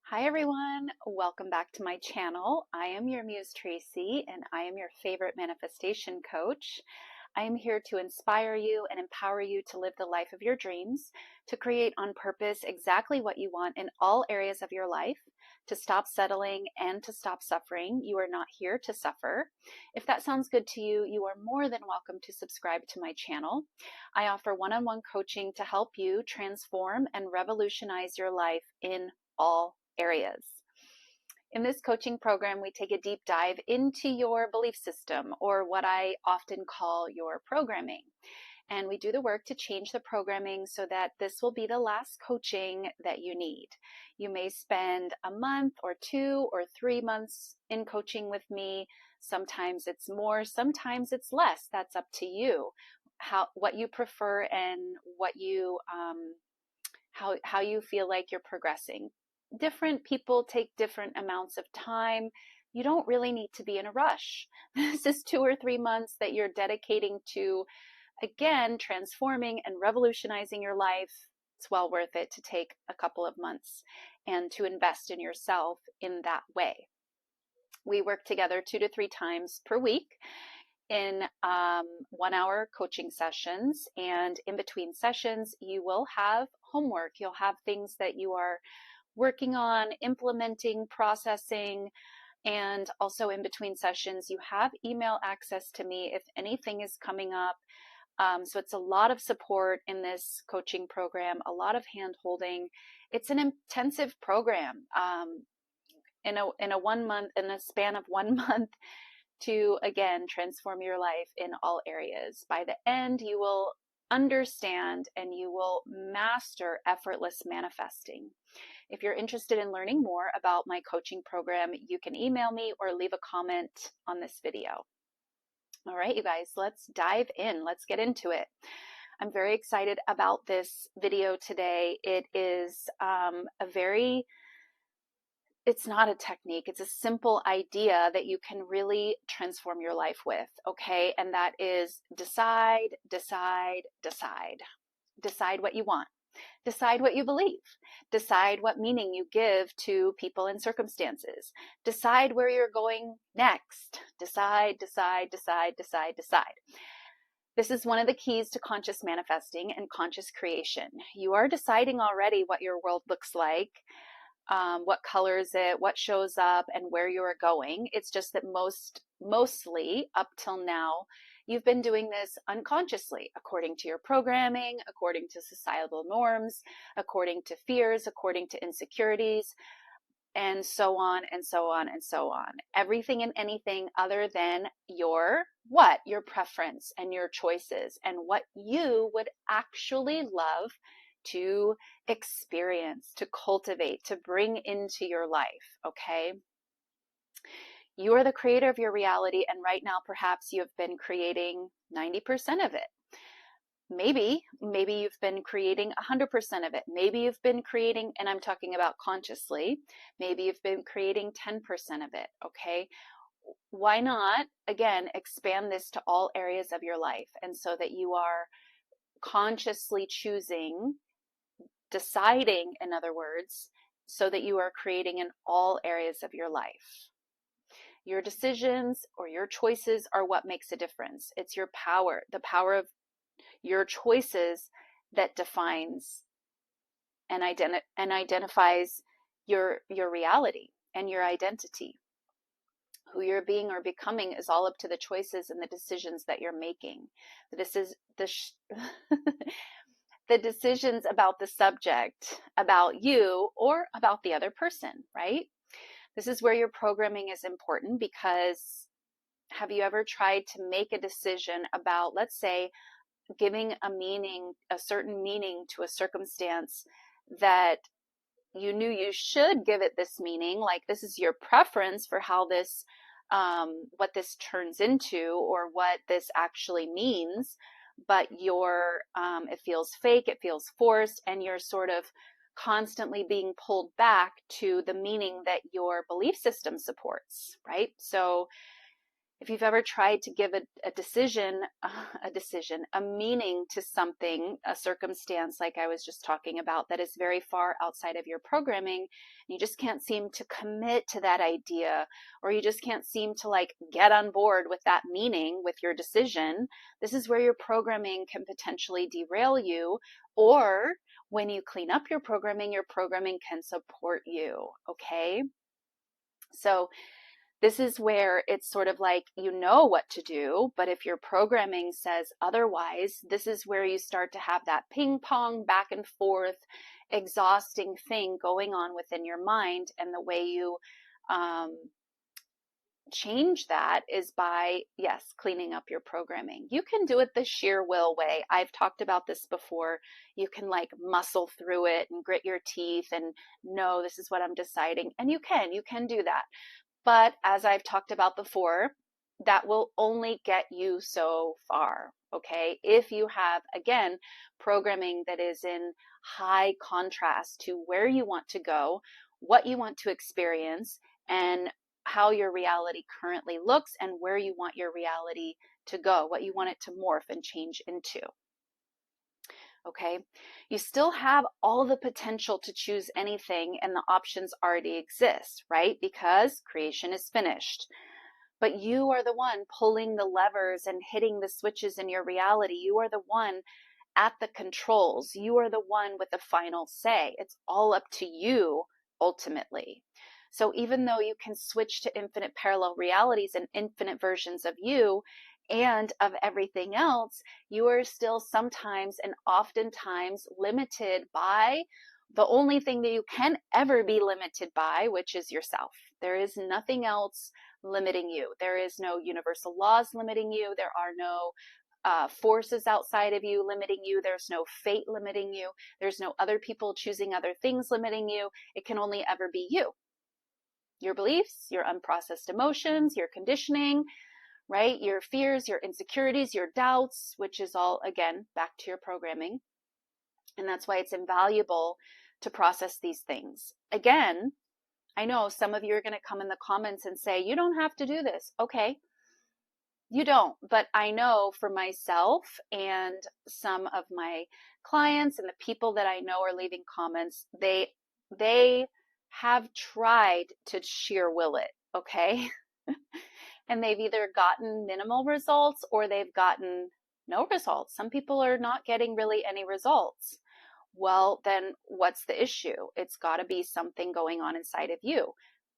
Hi everyone, welcome back to my channel. I am your Muse Traci and I am your favorite manifestation coach. I am here to inspire you and empower you to live the life of your dreams, to create on purpose exactly what you want in all areas of your life, to stop settling and to stop suffering. You are not here to suffer. If that sounds good to you, you are more than welcome to subscribe to my channel. I offer one-on-one coaching to help you transform and revolutionize your life in all areas. In this coaching program, we take a deep dive into your belief system, or what I often call your programming. And we do the work to change the programming so that this will be the last coaching that you need. You may spend a month or 2 or 3 months in coaching with me. Sometimes it's more, sometimes it's less. That's up to you. What you prefer and what you how you feel like you're progressing. Different people take different amounts of time. You don't really need to be in a rush. This is 2 or 3 months that you're dedicating to, again, transforming and revolutionizing your life. It's well worth it to take a couple of months and to invest in yourself in that way. We work together 2 to 3 times per week in 1-hour coaching sessions, and in between sessions you will have homework. You'll have things that you are working on, implementing, processing, and also in between sessions you have email access to me if anything is coming up. So it's a lot of support in this coaching program, a lot of hand holding. It's an intensive program. In a span of 1 month, to again transform your life in all areas. By the end, you will understand and you will master effortless manifesting. If you're interested in learning more about my coaching program, you can email me or leave a comment on this video. All right, you guys, let's dive in. Let's get into it. I'm very excited about this video today. It is it's not a technique. It's a simple idea that you can really transform your life with, okay? And that is decide, decide, decide. Decide what you want. Decide what you believe. Decide what meaning you give to people and circumstances. Decide where you're going next. Decide, decide, decide, decide, decide. This is one of the keys to conscious manifesting and conscious creation. You are deciding already what your world looks like, what colors it, what shows up, and where you are going. It's just that mostly up till now, you've been doing this unconsciously, according to your programming, according to societal norms, according to fears, according to insecurities, and so on and so on and so on. Everything and anything other than your preference and your choices and what you would actually love to experience, to cultivate, to bring into your life, okay? You are the creator of your reality, and right now perhaps you have been creating 90% of it. Maybe you've been creating 100% of it. Maybe you've been creating, and I'm talking about consciously, maybe you've been creating 10% of it, okay? Why not, again, expand this to all areas of your life, and so that you are consciously choosing, deciding, in other words, so that you are creating in all areas of your life. Your decisions or your choices are what makes a difference. It's your power, the power of your choices, that defines and identifies your reality and your identity. Who you're being or becoming is all up to the choices and the decisions that you're making. The decisions about the subject, about you, or about the other person, right? This is where your programming is important, because have you ever tried to make a decision about, let's say, giving a certain meaning to a circumstance that you knew you should give it this meaning, like this is your preference for how this, what this turns into, or what this actually means, but it feels fake, it feels forced, and you're sort of constantly being pulled back to the meaning that your belief system supports, right? So if you've ever tried to give a meaning to something, a circumstance like I was just talking about that is very far outside of your programming, and you just can't seem to commit to that idea, or you just can't seem to like get on board with that meaning with your decision, this is where your programming can potentially derail you. Or when you clean up your programming can support you, okay? So this is where it's sort of like, you know what to do, but if your programming says otherwise, this is where you start to have that ping pong back and forth, exhausting thing going on within your mind. And the way you change that is by, yes, cleaning up your programming. You can do it the sheer will way. I've talked about this before. You can like muscle through it and grit your teeth and no, this is what I'm deciding. And you can do that. But as I've talked about before, that will only get you so far, okay? If you have, again, programming that is in high contrast to where you want to go, what you want to experience, and how your reality currently looks, and where you want your reality to go, what you want it to morph and change into. Okay, you still have all the potential to choose anything, and the options already exist, right? Because creation is finished. But you are the one pulling the levers and hitting the switches in your reality. You are the one at the controls. You are the one with the final say. It's all up to you ultimately. So even though you can switch to infinite parallel realities and infinite versions of you and of everything else, you are still sometimes and oftentimes limited by the only thing that you can ever be limited by, which is yourself. There is nothing else limiting you. There is no universal laws limiting you. There are no forces outside of you limiting you. There's no fate limiting you. There's no other people choosing other things limiting you. It can only ever be you. Your beliefs, your unprocessed emotions, your conditioning, right? Your fears, your insecurities, your doubts, which is all, again, back to your programming. And that's why it's invaluable to process these things. Again, I know some of you are going to come in the comments and say, you don't have to do this. Okay, you don't. But I know for myself and some of my clients and the people that I know are leaving comments, they have tried to sheer will it, okay? And they've either gotten minimal results or they've gotten no results. Some people are not getting really any results. Well, then what's the issue? It's got to be something going on inside of you,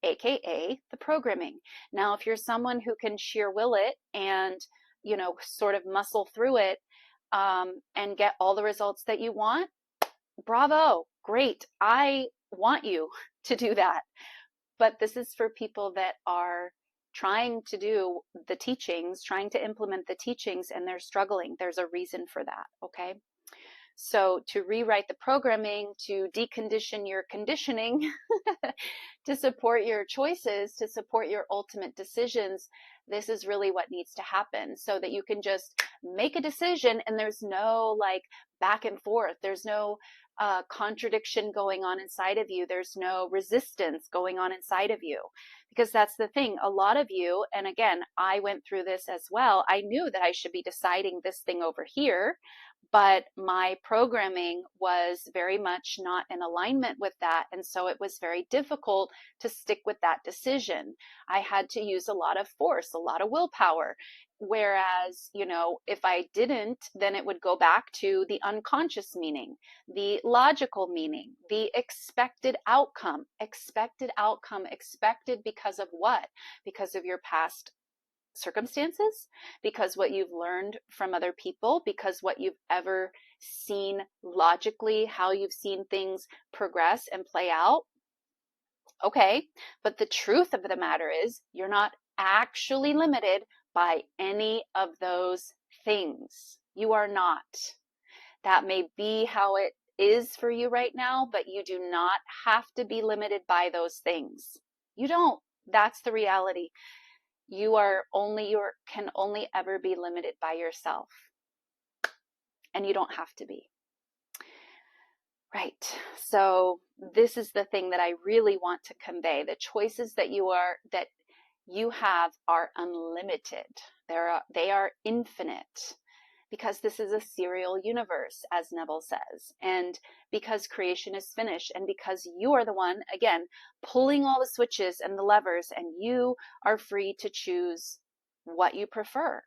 AKA the programming. Now, if you're someone who can sheer will it and, you know, sort of muscle through it and get all the results that you want, bravo, great. I want you to do that. But this is for people that are trying to do the teachings, trying to implement the teachings, and they're struggling. There's a reason for that, okay? So to rewrite the programming, to decondition your conditioning, to support your choices, to support your ultimate decisions, this is really what needs to happen so that you can just make a decision and there's no like back and forth. There's no contradiction going on inside of you. There's no resistance going on inside of you. Because that's the thing, a lot of you, and again, I went through this as well. I knew that I should be deciding this thing over here, but my programming was very much not in alignment with that. And so it was very difficult to stick with that decision. I had to use a lot of force, a lot of willpower. Whereas, you know, if I didn't, then it would go back to the unconscious meaning, the logical meaning, the expected outcome, expected because of what? Because of your past circumstances, because what you've learned from other people, because what you've ever seen logically, how you've seen things progress and play out. Okay, but the truth of the matter is you're not actually limited by any of those things. You are not. That may be how it is for you right now, but you do not have to be limited by those things. You don't. That's the reality. You can only ever be limited by yourself. And you don't have to be. Right. So this is the thing that I really want to convey. The choices that you have are unlimited. They are infinite, because this is a serial universe, as Neville says, and because creation is finished, and because you are the one, again, pulling all the switches and the levers, and you are free to choose what you prefer.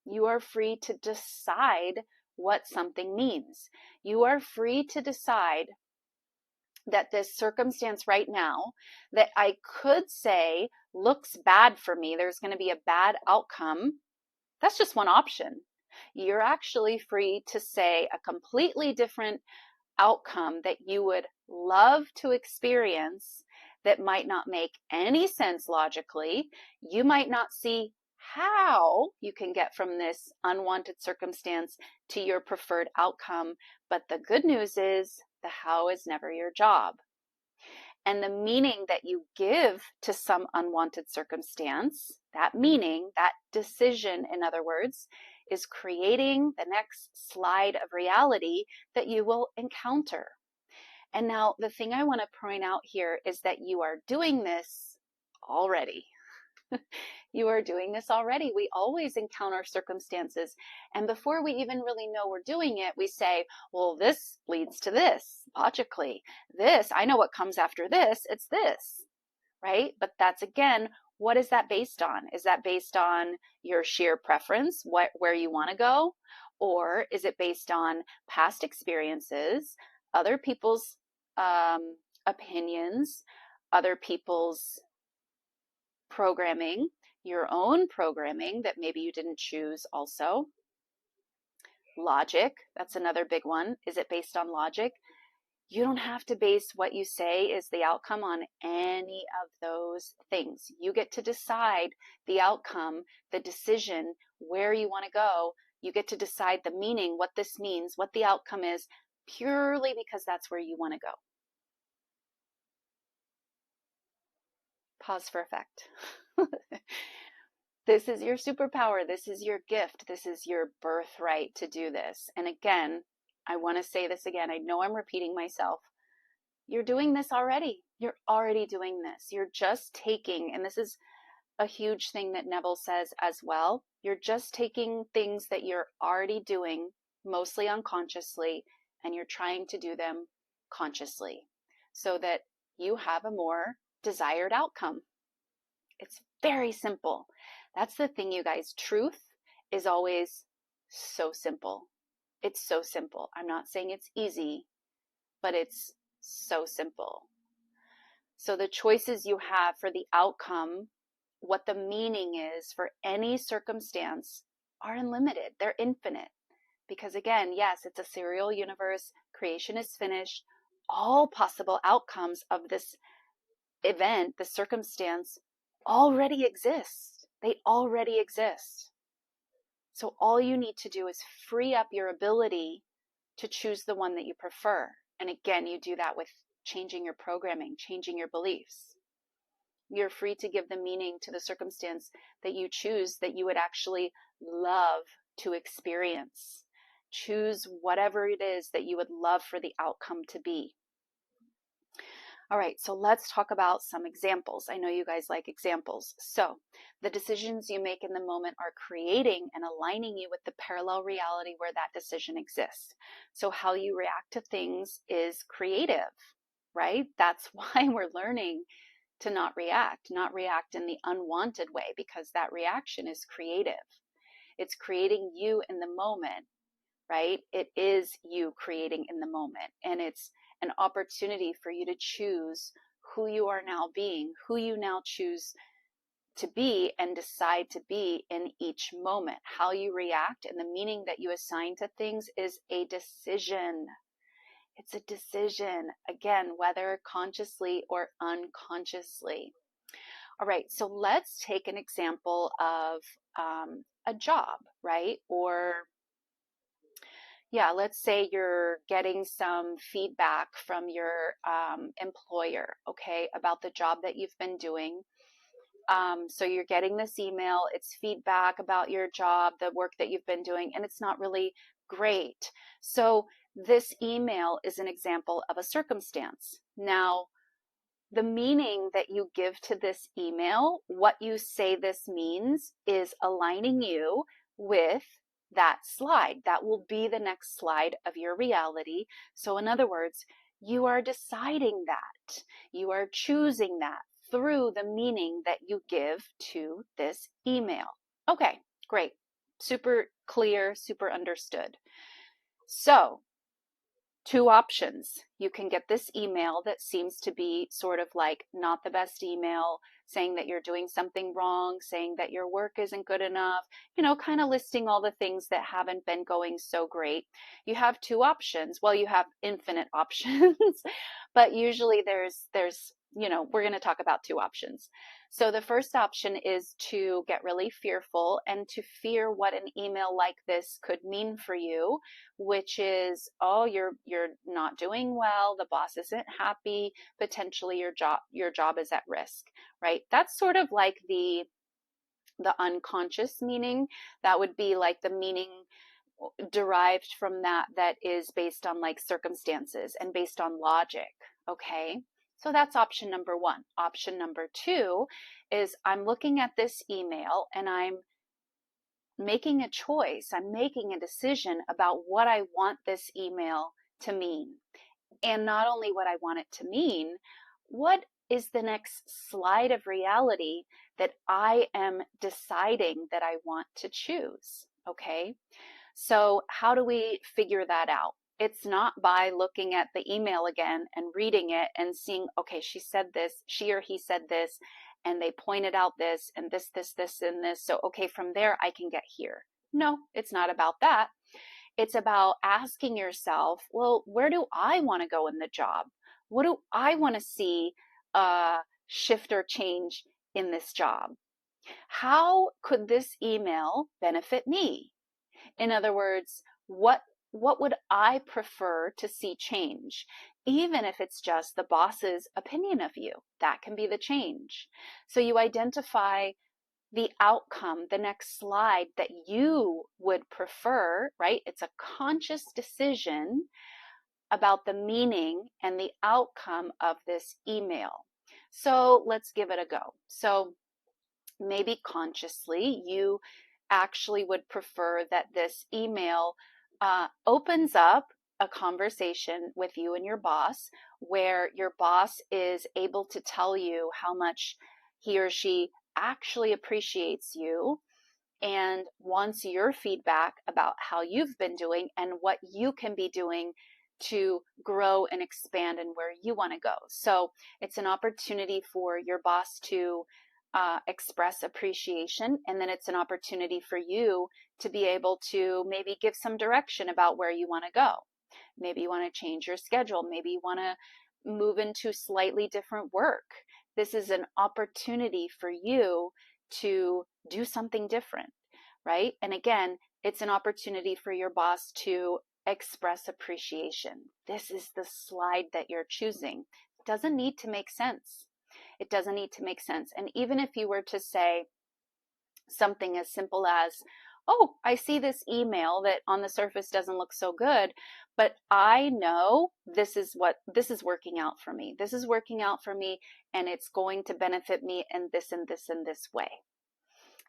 You are free to decide what something means. You are free to decide that this circumstance right now that I could say looks bad for me, there's going to be a bad outcome. That's just one option. You're actually free to say a completely different outcome that you would love to experience that might not make any sense logically. You might not see how you can get from this unwanted circumstance to your preferred outcome, but the good news is the how is never your job. And the meaning that you give to some unwanted circumstance, that meaning, that decision, in other words, is creating the next slide of reality that you will encounter. And now the thing I want to point out here is that you are doing this already. You are doing this already. We always encounter circumstances, and before we even really know we're doing it, we say, well, this leads to this, logically. This, I know what comes after this, it's this, right? But that's, again, what is that based on? Is that based on your sheer preference, where you want to go? Or is it based on past experiences, other people's opinions, other people's programming, your own programming that maybe you didn't choose also? Logic, that's another big one. Is it based on logic? You don't have to base what you say is the outcome on any of those things. You get to decide the outcome, the decision, where you want to go. You get to decide the meaning, what this means, what the outcome is, purely because that's where you want to go. Pause for effect. This is your superpower. This is your gift. This is your birthright to do this. And again, I want to say this again. I know I'm repeating myself. You're doing this already. You're already doing this. You're just taking, and this is a huge thing that Neville says as well, you're just taking things that you're already doing, mostly unconsciously, and you're trying to do them consciously so that you have a more desired outcome. It's very simple. That's the thing, you guys. Truth is always so simple. It's so simple. I'm not saying it's easy, but it's so simple. So the choices you have for the outcome, what the meaning is for any circumstance, are unlimited. They're infinite. Because again, yes, it's a serial universe. Creation is finished. All possible outcomes of this event, the circumstance, already exist. They already exist. So all you need to do is free up your ability to choose the one that you prefer. And again, you do that with changing your programming, changing your beliefs. You're free to give the meaning to the circumstance that you choose, that you would actually love to experience. Choose whatever it is that you would love for the outcome to be. All right, so let's talk about some examples. I know you guys like examples. So the decisions you make in the moment are creating and aligning you with the parallel reality where that decision exists. So how you react to things is creative, right? That's why we're learning to not react in the unwanted way, because that reaction is creative. It's creating you in the moment, right? It is you creating in the moment, and it's an opportunity for you to choose who you are now being, who you now choose to be and decide to be in each moment. How you react and the meaning that you assign to things is a decision. It's a decision, again, whether consciously or unconsciously. All right, so let's take an example of a job, right? Or let's say you're getting some feedback from your employer, okay, about the job that you've been doing. So you're getting this email, it's feedback about your job, the work that you've been doing, and it's not really great. So this email is an example of a circumstance. Now, the meaning that you give to this email, what you say this means, is aligning you with that slide. That will be the next slide of your reality. So in other words, you are deciding that. You are choosing that through the meaning that you give to this email. Okay, great. Super clear, super understood. So, two options. You can get this email that seems to be sort of like not the best email, saying that you're doing something wrong, saying that your work isn't good enough, kind of listing all the things that haven't been going so great. You have two options. Well, you have infinite options, but usually there's we're going to talk about two options. So the first option is to get really fearful and to fear what an email like this could mean for you, which is, oh, you're not doing well, the boss isn't happy, potentially your job is at risk, right? That's sort of like the unconscious meaning. That would be like the meaning derived from that is based on like circumstances and based on logic, okay? So that's option number one. Option number two is I'm looking at this email and I'm making a choice. I'm making a decision about what I want this email to mean. And not only what I want it to mean, what is the next slide of reality that I am deciding that I want to choose? Okay. So how do we figure that out? It's not by looking at the email again and reading it and seeing, okay, she said this, she or he said this, and they pointed out this and this, and this. So, okay, from there I can get here. No, it's not about that. It's about asking yourself, well, where do I want to go in the job? What do I want to see shift or change in this job? How could this email benefit me? In other words, what would I prefer to see change? Even if it's just the boss's opinion of you, that can be the change. So you identify the outcome, the next slide that you would prefer, right? It's a conscious decision about the meaning and the outcome of this email. So let's give it a go. So maybe consciously you actually would prefer that this email opens up a conversation with you and your boss, where your boss is able to tell you how much he or she actually appreciates you and wants your feedback about how you've been doing and what you can be doing to grow and expand and where you want to go. So it's an opportunity for your boss to express appreciation, and then it's an opportunity for you to be able to maybe give some direction about where you want to go. Maybe you want to change your schedule. Maybe you want to move into slightly different work. This is an opportunity for you to do something different, right? And again, it's an opportunity for your boss to express appreciation. This is the slide that you're choosing. It doesn't need to make sense. It doesn't need to make sense. And even if you were to say something as simple as, oh, I see this email that on the surface doesn't look so good, but I know this is working out for me. This is working out for me, and it's going to benefit me in this and this and this way.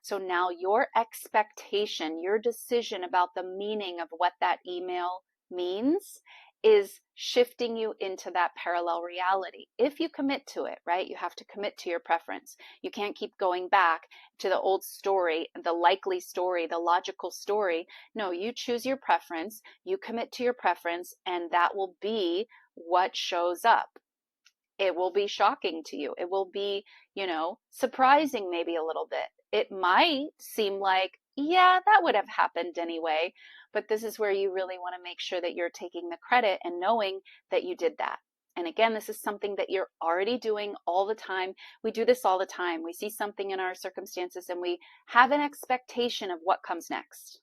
So now your expectation, your decision about the meaning of what that email means is shifting you into that parallel reality. If you commit to it, right? You have to commit to your preference. You can't keep going back to the old story, the likely story, the logical story. No, you choose your preference, you commit to your preference, and that will be what shows up. It will be shocking to you. It will be, surprising maybe a little bit. It might seem like, yeah, that would have happened anyway. But this is where you really want to make sure that you're taking the credit and knowing that you did that. And again, this is something that you're already doing all the time. We do this all the time. We see something in our circumstances and we have an expectation of what comes next.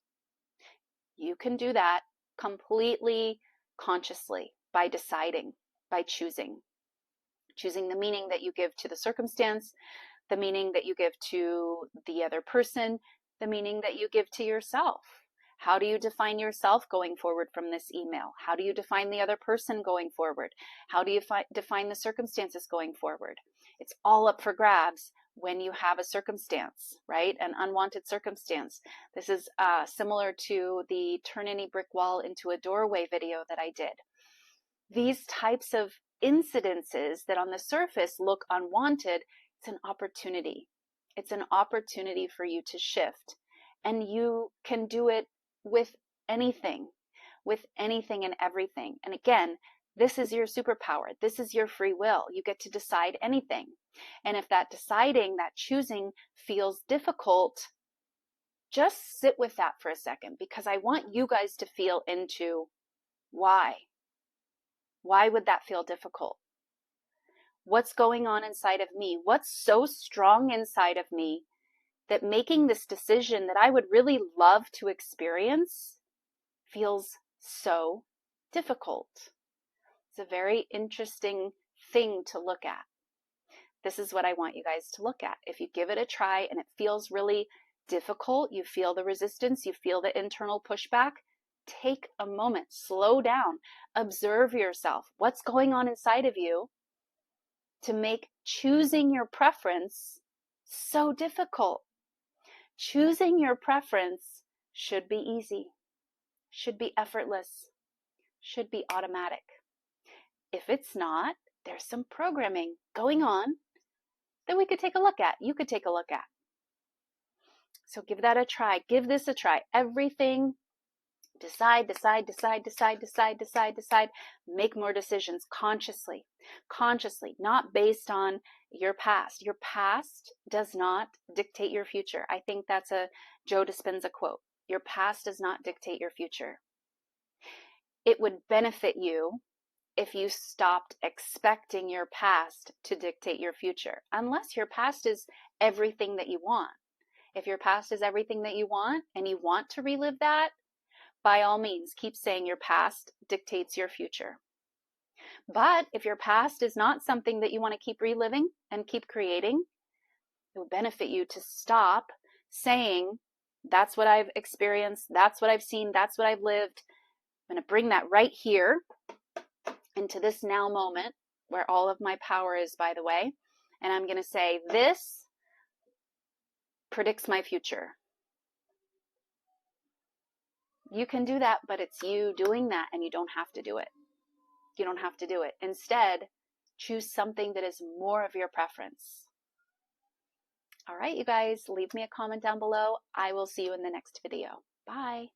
You can do that completely consciously by deciding, by choosing the meaning that you give to the circumstance, the meaning that you give to the other person, the meaning that you give to yourself. How do you define yourself going forward from this email? How do you define the other person going forward? How do you define the circumstances going forward? It's all up for grabs when you have a circumstance, right? An unwanted circumstance. This is similar to the turn any brick wall into a doorway video that I did. These types of incidences that on the surface look unwanted, it's an opportunity. It's an opportunity for you to shift. And you can do it with anything and everything. And again, this is your superpower. This is your free will. You get to decide anything. And if that deciding, that choosing feels difficult, just sit with that for a second, because I want you guys to feel into why. Why would that feel difficult? What's going on inside of me? What's so strong inside of me that making this decision that I would really love to experience feels so difficult? It's a very interesting thing to look at. This is what I want you guys to look at. If you give it a try and it feels really difficult, you feel the resistance, you feel the internal pushback, take a moment, slow down, observe yourself. What's going on inside of you to make choosing your preference so difficult? Choosing your preference should be easy, should be effortless, should be automatic. If it's not, there's some programming going on that we could take a look at. You could take a look at. So give that a try. Give this a try. Everything, decide. Make more decisions consciously, not based on your past. Your past does not dictate your future. I think that's a Joe Dispenza quote. Your past does not dictate your future. It would benefit you if you stopped expecting your past to dictate your future, unless your past is everything that you want. If your past is everything that you want and you want to relive that, by all means, keep saying your past dictates your future. But if your past is not something that you want to keep reliving and keep creating, it would benefit you to stop saying, that's what I've experienced, that's what I've seen, that's what I've lived. I'm going to bring that right here into this now moment, where all of my power is, by the way. And I'm going to say, this predicts my future. You can do that, but it's you doing that, and you don't have to do it. You don't have to do it. Instead, choose something that is more of your preference. All right, you guys, leave me a comment down below. I will see you in the next video. Bye.